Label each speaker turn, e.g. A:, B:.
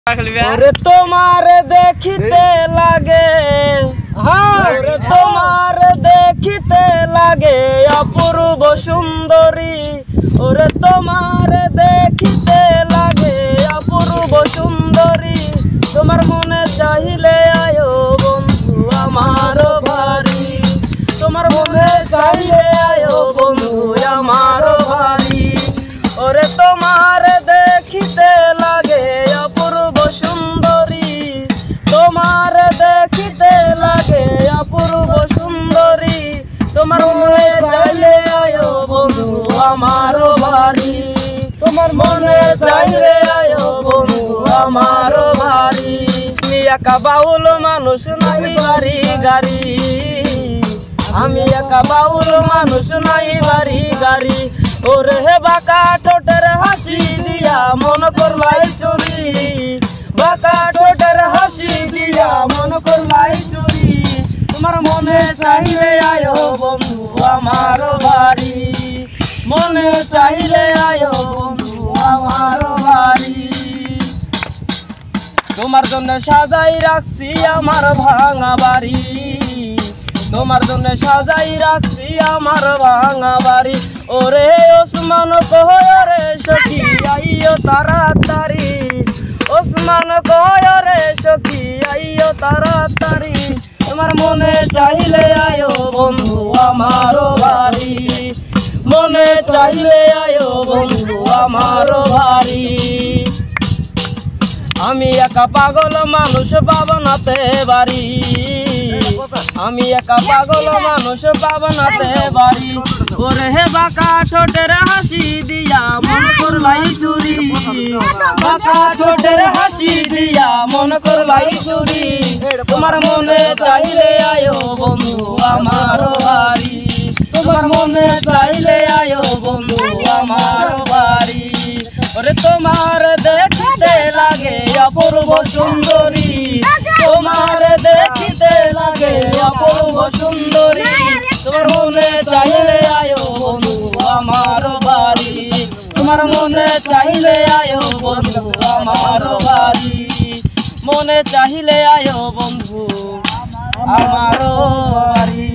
A: ওরে তোমার দেখিতে লাগে, ওরে তোমার দেখিতে লাগে অপূর্ব সুন্দরী, ওরে তোমার দেখিতে লাগে অপূর্ব সুন্দরী। তোমার মনে চাইলে আয়ো বন্ধু আমার বাড়ি, তোমার মনে চাইলে আয়ো বন্ধু আমার বাড়ি। ওরে তোমার দেখিতে লাগে অপূর্ব সুন্দরী, তোমার দেখিতে লাগে অপূর্ব সুন্দরী। তোমার মনে চাইলে আয়ো বন্ধু আমার বাড়ি, তোমার মনে চাইলে আয়ো বন্ধু আমার বাড়ি। আমি একা বাউল মানুষ নাই বাড়ি গাড়ি, আমি একা বাউল মানুষ নাই বাড়ি গাড়ি। ওরে হে বাঁকা ঠোঁটের হাসি দিয়া মন করলাই চুরি, বাঁকা ঠোঁটের হাসি দিয়া মন করলাই চুরি। তোমার মনে চাইলে আয়ো বন্ধু আমার বাড়ি, মনে চাইলে আয়ো বন্ধু আমার বাড়ি। তোমার জন্য সাজাই রাখছি আমার ভাঙা বাড়ি, তোমার জন্য সাজাই রাখছি আমার ভাঙা বাড়ি। ওরে ওসমান কয় রে সখী আইও তাড়াতাড়ি, ওসমান কয় রে সখী আইও তাড়াতাড়ি। তোমার মনে চাইলে আয়ো বন্ধু আমার বাড়ি, মনে চাইলে আয়ো বন্ধু আমার বাড়ি। আমি একা পাগল মানুষ পাবনাতে বাড়ি, আমি একা পাগল মানুষ পাবনাতে বাড়ি। ওরে হে বাঁকা ঠোঁটের হাসি দিয়া মন করলাই চুরি, বাঁকা ঠোঁটের হাসি দিয়া মন করলাই চুরি। তোমার মনে চাইলে আয়ো বন্ধু আমার বাড়ি, তোমার মনে চাইলে আয়ো বন্ধু আমার বাড়ি। ওরে তোমার দেখিতে লাগে অপূর্ব সুন্দরী, তোমার দেখিতে লাগে অপূর্ব সুন্দরী। তোমার মনে চাইলে আয়ো বন্ধু আমার বাড়ি, তোমার মনে চাইলে আয়ো বন্ধু আমার বাড়ি, মনে চাইলে আয়ো বন্ধু আমার বাড়ি।